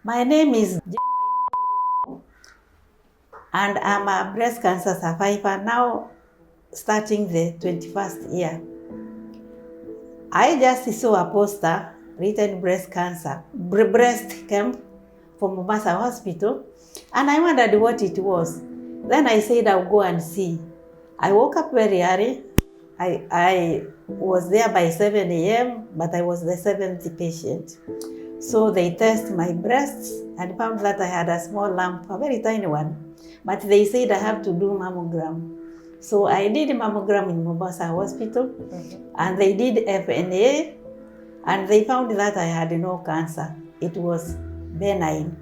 My name is and I'm a breast cancer survivor now, starting the 21st year. I just saw a poster written breast camp from Mombasa Hospital, and I wondered what it was. Then I said I'll go and see. I woke up very early. I was there by 7 a.m., but I was the seventh patient. So they tested my breasts and found that I had a small lump, a very tiny one. But they said I have to do mammogram. So I did mammogram in Mombasa Hospital, and they did FNA, and they found that I had no cancer. It was benign.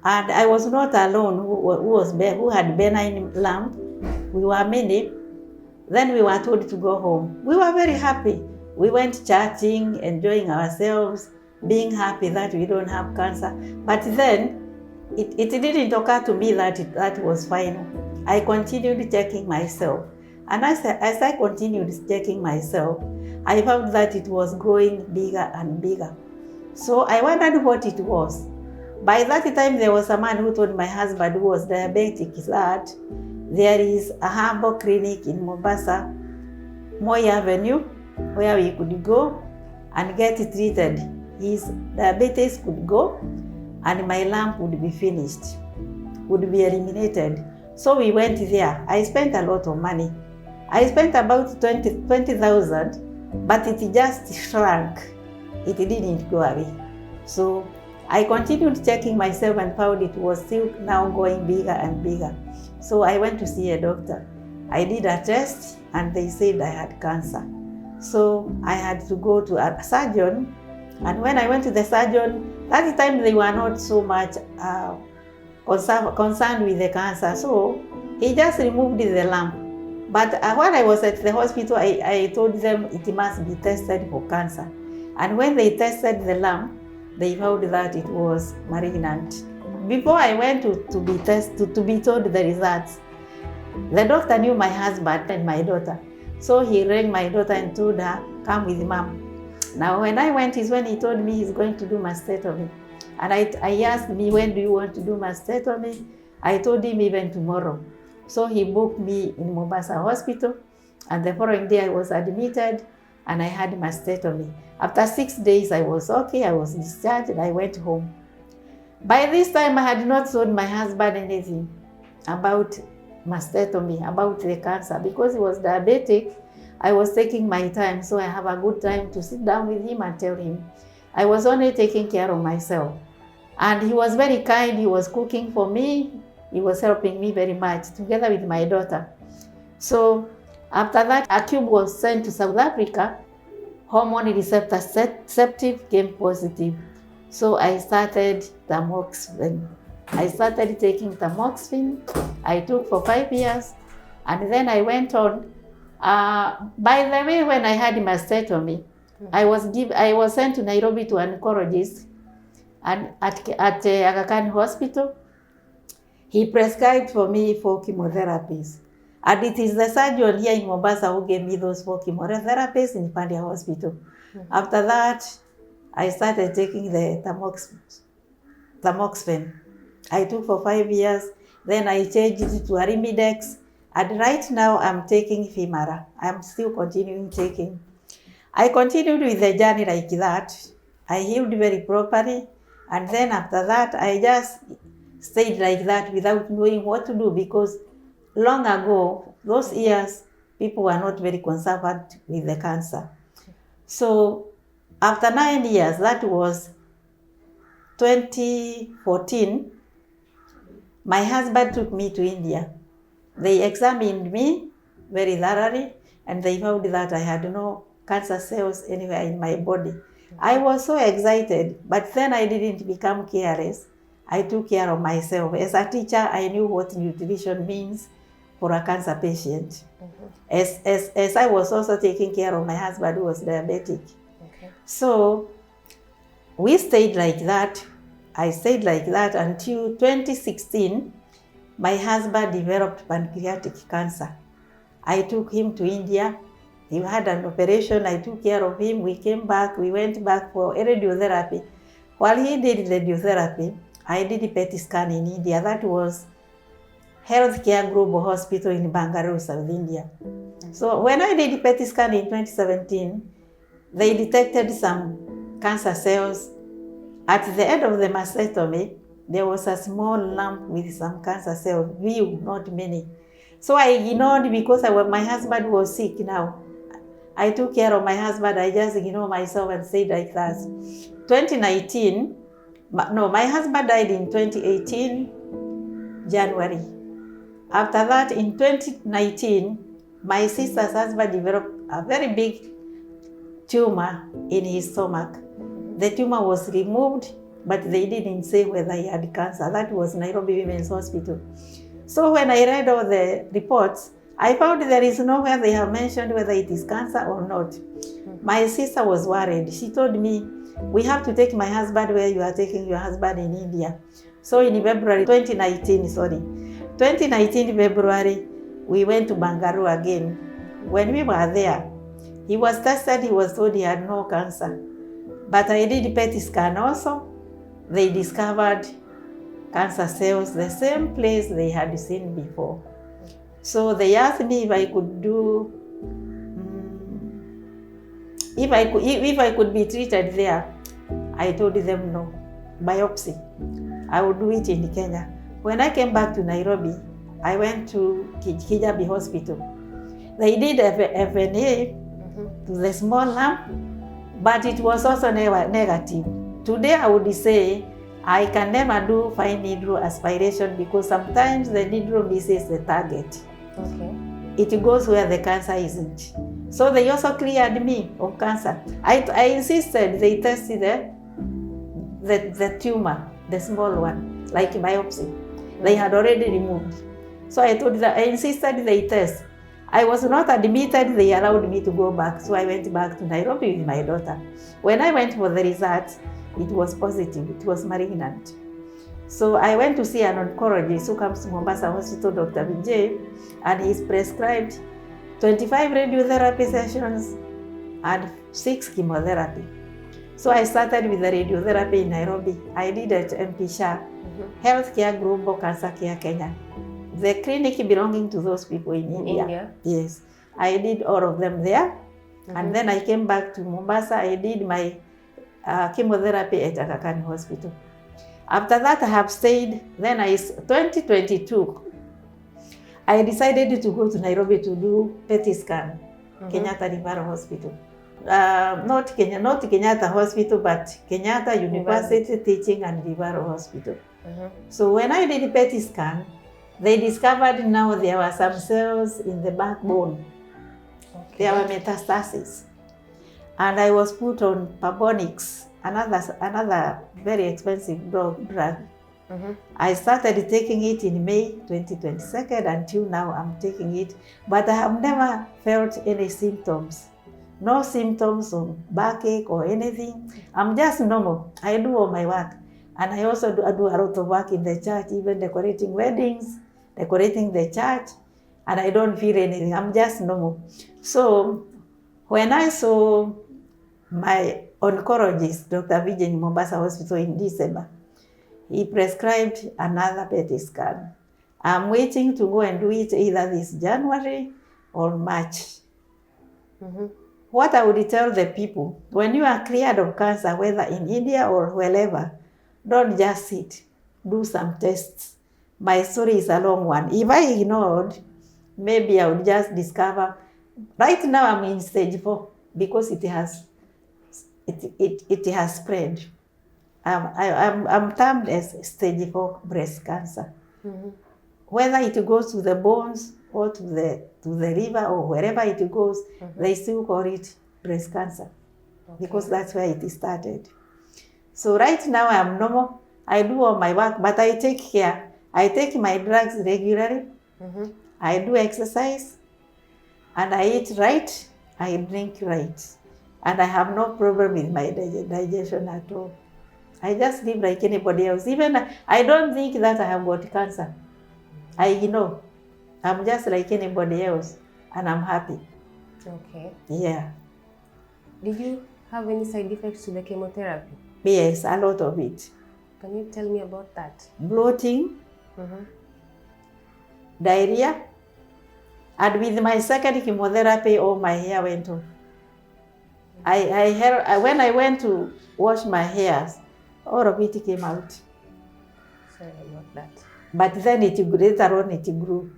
And I was not alone who had benign lump. We were many. Then we were told to go home. We were very happy. We went chatting, enjoying ourselves, being happy that we don't have cancer. But then it didn't occur to me that that was final. I continued checking myself. And as I continued checking myself, I found that it was growing bigger and bigger. So I wondered what it was. By that time, there was a man who told my husband, who was diabetic, that there is a herbal clinic in Mombasa, Moi Avenue, where we could go and get treated. His diabetes could go, and my lump would be finished, would be eliminated. So we went there. I spent a lot of money. I spent about 20,000, but it just shrunk. It didn't go away. So I continued checking myself and found it was still now going bigger and bigger. So I went to see a doctor. I did a test and they said I had cancer. So I had to go to a surgeon. And when I went to the surgeon, that time they were not so much concerned with the cancer. So he just removed the lump. But when I was at the hospital, I told them it must be tested for cancer. And when they tested the lump, they found that it was malignant. Before I went to be tested, to be told the results, the doctor knew my husband and my daughter. So he rang my daughter and told her, come with mom. Now when I went is when he told me he's going to do mastectomy. And I asked me, when do you want to do mastectomy? I told him even tomorrow. So he booked me in Mombasa Hospital, and the following day I was admitted and I had mastectomy. After 6 days I was okay, I was discharged and I went home. By this time I had not told my husband anything about mastectomy, about the cancer, because he was diabetic. I was taking my time, so I have a good time to sit down with him and tell him. I was only taking care of myself. And he was very kind, he was cooking for me, he was helping me very much, together with my daughter. So after that, a tube was sent to South Africa. Hormone receptive came positive. So I started tamoxifen. I started taking tamoxifen. I took for 5 years, and then I went on. By the way, when I had mastectomy, I was sent to Nairobi to an oncologist, and at Aga Khan Hospital. He prescribed for me 4 chemotherapies. And it is the surgeon here in Mombasa who gave me those 4 chemotherapies in Pandia Hospital. After that, I started taking the tamoxifen. I took for 5 years. Then I changed it to Arimidex. And right now I'm taking Femara. I'm still continuing taking. I continued with the journey like that. I healed very properly. And then after that, I just stayed like that without knowing what to do, because long ago, those years, people were not very concerned with the cancer. So after 9 years, that was 2014, my husband took me to India. They examined me very thoroughly, and they found that I had no cancer cells anywhere in my body. I was so excited, but then I didn't become careless. I took care of myself. As a teacher, I knew what nutrition means for a cancer patient. As I was also taking care of my husband who was diabetic. Okay. So we stayed like that. I stayed like that until 2016. My husband developed pancreatic cancer. I took him to India. He had an operation. I took care of him. We came back. We went back for radiotherapy. While he did radiotherapy, I did PET scan in India. That was Healthcare Global Hospital in Bangalore, South India. So when I did PET scan in 2017, they detected some cancer cells. At the end of the mastectomy, there was a small lump with some cancer cells, few, not many. So I ignored because my husband was sick now. I took care of my husband. I just ignored myself and said like that. 2019, my husband died in 2018, January. After that, in 2019, my sister's husband developed a very big tumor in his stomach. The tumor was removed, but they didn't say whether he had cancer. That was Nairobi Women's Hospital. So when I read all the reports, I found there is nowhere they have mentioned whether it is cancer or not. My sister was worried. She told me, we have to take my husband where you are taking your husband in India. So in February 2019 February, we went to Bangalore again. When we were there, he was tested, he was told he had no cancer. But I did PET scan also. They discovered cancer cells, the same place they had seen before. So they asked me if I could do, if I could be treated there. I told them no, biopsy. I would do it in Kenya. When I came back to Nairobi, I went to Kijabi Hospital. They did FNA to the small lump, but it was also negative. Today I would say I can never do fine needle aspiration because sometimes the needle misses the target. Okay. It goes where the cancer isn't. So they also cleared me of cancer. I insisted they tested the tumor, the small one, like biopsy. They had already removed. So I insisted they test. I was not admitted, they allowed me to go back. So I went back to Nairobi with my daughter. When I went for the results, it was positive, it was malignant. So I went to see an oncologist who comes to Mombasa Hospital, Dr. Vijay, and he's prescribed 25 radiotherapy sessions and 6 chemotherapy. So I started with the radiotherapy in Nairobi. I did it at MPSHA, Healthcare Global Cancer Care Kenya. The clinic belonging to those people in India. Yes. I did all of them there. And then I came back to Mombasa. I did my chemotherapy at Aga Khan Hospital. After that, I have stayed. Then 2022, I decided to go to Nairobi to do PET scan, Kenyatta Referral Hospital. Not Kenyatta Hospital, but Kenyatta University Teaching and Referral Hospital. So when I did PET scan, they discovered now there were some cells in the backbone. There were metastases. And I was put on Pabonix, another very expensive drug. I started taking it in May 2022 until now I'm taking it, but I have never felt any symptoms. No symptoms of backache or anything. I'm just normal. I do all my work. And I also do a lot of work in the church, even decorating weddings, decorating the church, and I don't feel anything. I'm just normal. So when I saw my oncologist, Dr. Vijay in Mombasa Hospital in December, he prescribed another PET scan. I'm waiting to go and do it either this January or March. What I would tell the people, when you are cleared of cancer, whether in India or wherever, don't just sit, do some tests. My story is a long one. If I ignored, maybe I would just discover. Right now I'm in stage 4 because it has spread. I'm termed as stage 4 breast cancer. Whether it goes to the bones or to the liver or wherever it goes, they still call it breast cancer because that's where it started. So right now I'm normal. I do all my work, but I take care. I take my drugs regularly. I do exercise, and I eat right. I drink right, and I have no problem with my digestion at all. I just live like anybody else. Even I don't think that I have got cancer. I'm just like anybody else, and I'm happy. Okay. Yeah. Did you have any side effects to the chemotherapy? Yes, a lot of it. Can you tell me about that? Bloating, diarrhea, and with my second chemotherapy, all my hair went off. When I went to wash my hairs, all of it came out. Sorry about that. But then later on it grew.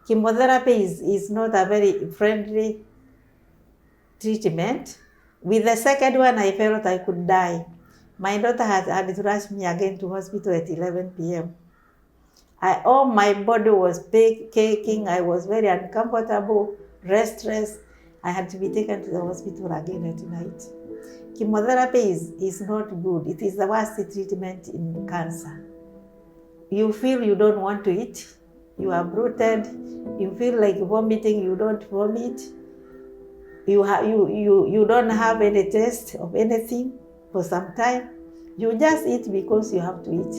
Chemotherapy is not a very friendly treatment. With the second one, I felt I could die. My daughter had to rush me again to hospital at 11 p.m. All my body was aching. I was very uncomfortable, restless. I had to be taken to the hospital again at night. Chemotherapy is not good. It is the worst treatment in cancer. You feel you don't want to eat. You are bloated. You feel like vomiting. You don't vomit. You don't have any taste of anything for some time. You just eat because you have to eat.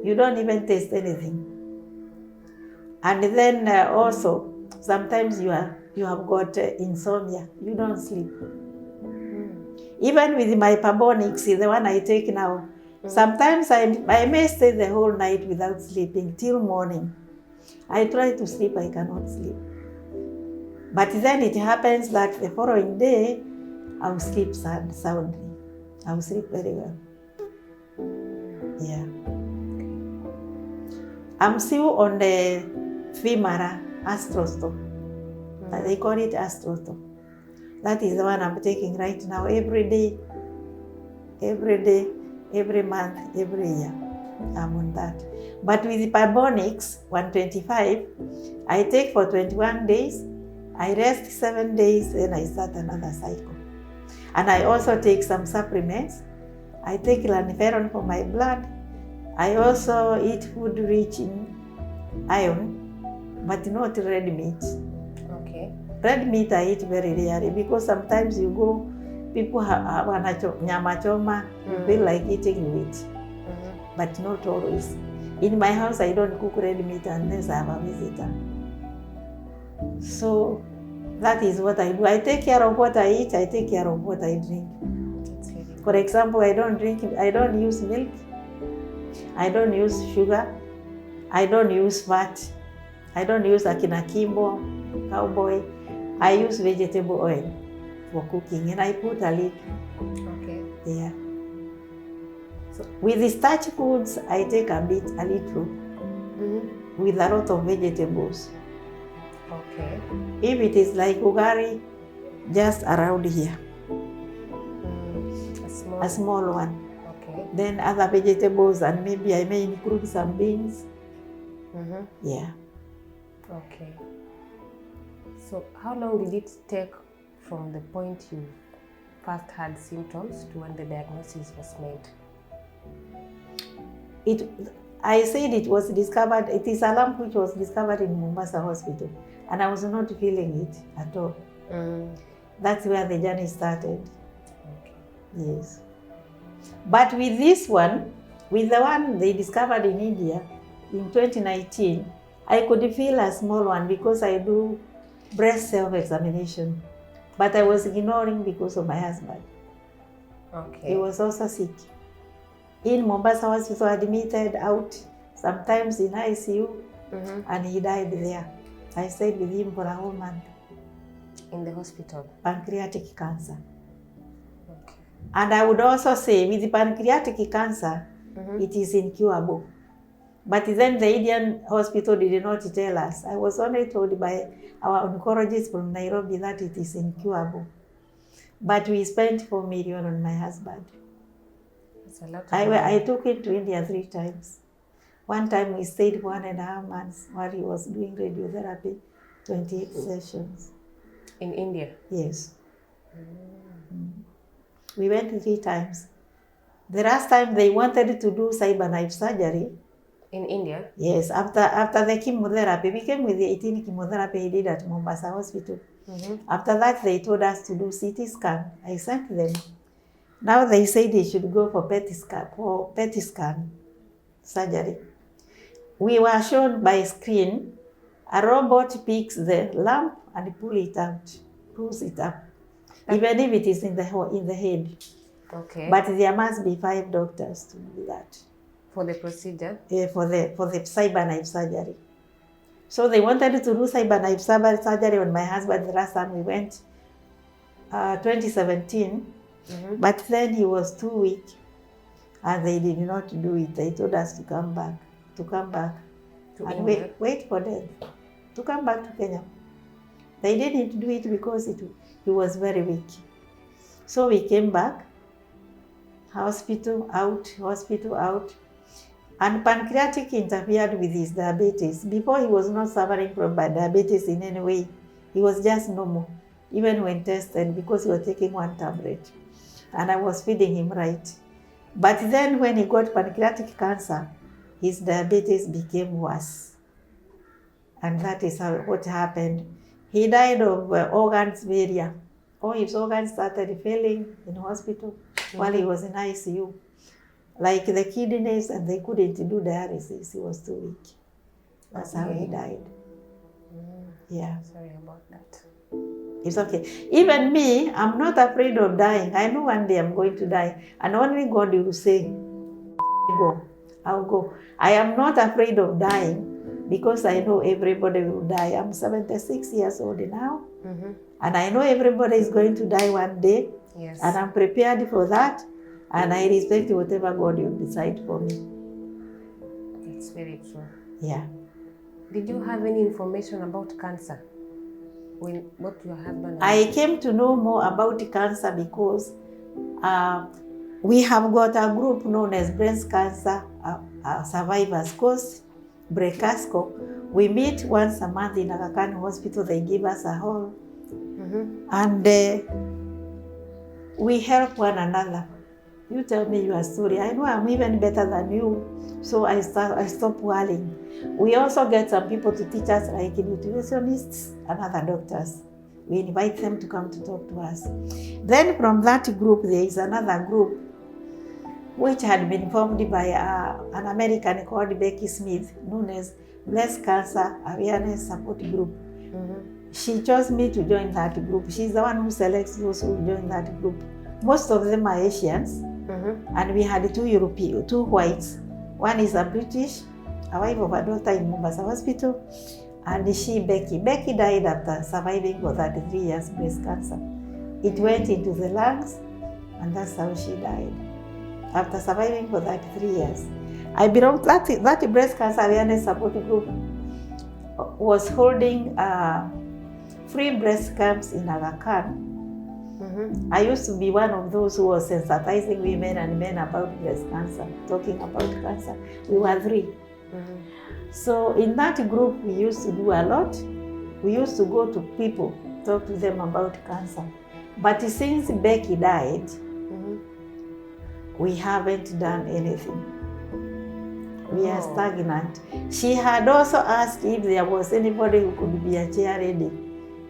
You don't even taste anything. And then also, sometimes you have got insomnia. You don't sleep. Even with my Pabonix, the one I take now, sometimes I may stay the whole night without sleeping till morning. I try to sleep, I cannot sleep. But then it happens that the following day, I'll sleep soundly. I'll sleep very well. Yeah. I'm still on the femara astrostome. They call it astrostome. That is the one I'm taking right now, every day, every month, every year. I'm on that. But with Pibonix 125, I take for 21 days, I rest 7 days, then I start another cycle. And I also take some supplements. I take laniferon for my blood. I also eat food rich in iron, but not red meat. Okay. Red meat I eat very rarely because sometimes you go, people have nyama choma, you feel like eating meat, but not always. In my house, I don't cook red meat unless I have a visitor. So that is what I do. I take care of what I eat, I take care of what I drink. For example, I don't use milk, I don't use sugar, I don't use fat, I don't use akina kimbo, cowboy. I use vegetable oil for cooking and I put a little. Okay. Yeah. So with the starch foods, I take a little, with a lot of vegetables. Okay. If it is like ugari, just around here. A small one. Okay. Then other vegetables, and maybe I may include some beans. Yeah. Okay. So how long did it take from the point you first had symptoms to when the diagnosis was made? I said it was discovered, it is a lump which was discovered in Mombasa hospital, and I was not feeling it at all. That's where the journey started. Okay. Yes. But with this one, with the one they discovered in India in 2019, I could feel a small one because I do breast self-examination. But I was ignoring because of my husband. Okay. He was also sick. In Mombasa hospital, admitted out, sometimes in ICU, and he died there. I stayed with him for a whole month. In the hospital? Pancreatic cancer. Okay. And I would also say with the pancreatic cancer, it is incurable. But then the Indian hospital did not tell us. I was only told by our oncologist from Nairobi that it is incurable. But we spent 4 million on my husband. That's a lot of I took him to India 3 times. One time we stayed for 1.5 months while he was doing radiotherapy, 28 sessions. In India? Yes. We went 3 times. The last time they wanted to do cyberknife surgery. In India? Yes, after the chemotherapy, we came with the 18 chemotherapy he did at Mombasa hospital. After that, they told us to do CT scan. I sent them. Now they said they should go for PET scan surgery. We were shown by screen, a robot picks the lump and pulls it out, even if it is in the head. Okay. But there must be 5 doctors to do that. For the procedure? For the cyberknife surgery. So they wanted to do cyberknife surgery on my husband the last time we went, 2017. But then he was too weak and they did not do it. They told us to come back. And wait for them to come back to Kenya. They didn't do it because he was very weak. So we came back, hospital out. And pancreatic interfered with his diabetes. Before, he was not suffering from diabetes in any way. He was just normal, even when tested, because he was taking 1 tablet. And I was feeding him right. But then when he got pancreatic cancer, his diabetes became worse. And that is what happened. He died of organs failure. All his organs started failing in hospital while he was in ICU. Like the kidneys, and they couldn't do dialysis. He was too weak. That's how he died. Yeah. Sorry about that. It's okay. Even me, I'm not afraid of dying. I know one day I'm going to die. And only God will say, go. I'll go. I am not afraid of dying because I know everybody will die. I'm 76 years old now. And I know everybody is going to die one day. Yes. And I'm prepared for that. And I respect whatever God will decide for me. That's very true. Yeah. Did you have any information about cancer when what your husband? I came to know more about cancer because we have got a group known as Breast Cancer Survivors Course, BRECASCO. We meet once a month in Aga Khan Hospital. They give us a hall. And we help one another. You tell me your story. I know I'm even better than you, so I stop worrying. We also get some people to teach us, like nutritionists and other doctors. We invite them to come to talk to us. Then from that group, there is another group which had been formed by an American called Becky Smith, known as Breast Cancer Awareness Support Group. She chose me to join that group. She's the one who selects those who join that group. Most of them are Asians. And we had 2 whites. One is a British, a wife of a doctor in Mombasa Hospital, and Becky. Becky died after surviving for 33 years breast cancer. It went into the lungs, and that's how she died, after surviving for 33 years. I belong, that breast cancer awareness support group was holding free breast camps in Aga Khan. I used to be one of those who was sensitizing women and men about breast cancer, talking about cancer. We were 3. So in that group, we used to do a lot. We used to go to people, talk to them about cancer. But since Becky died, we haven't done anything. We are stagnant. She had also asked if there was anybody who could be a chair ready,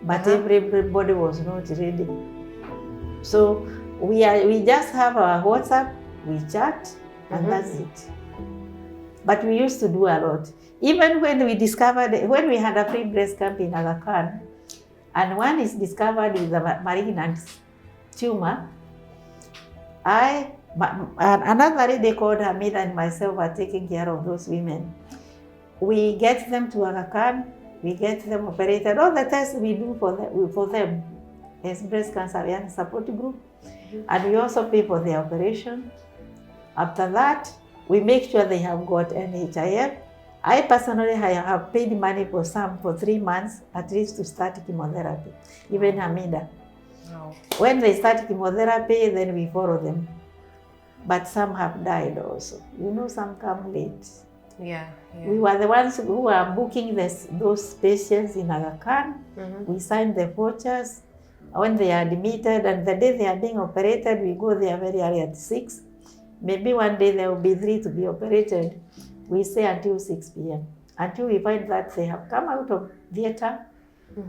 but everybody was not ready. So we just have our WhatsApp, we chat, and that's it. But we used to do a lot. Even when we had a free breast camp in Aga Khan, and one is discovered with a malignant tumor, another lady called Hamida and myself are taking care of those women. We get them to Aga Khan, we get them operated. All the tests we do for them as breast cancer awareness support group, and we also pay for their operation. After that, we make sure they have got NHIF. I personally have paid money for some for 3 months at least to start chemotherapy, even Hamida. When they start chemotherapy, then we follow them. But some have died also. You know, some come late. Yeah. We were the ones who were booking those patients in Aga Khan. We signed the vouchers when they are admitted, and the day they are being operated, we go there very early at 6. Maybe one day there will be 3 to be operated. We stay until 6 p.m. until we find that they have come out of theater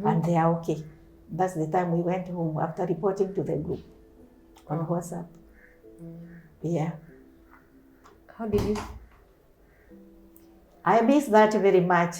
and they are okay. That's the time we went home after reporting to the group on WhatsApp. Yeah. How did you? I miss that very much.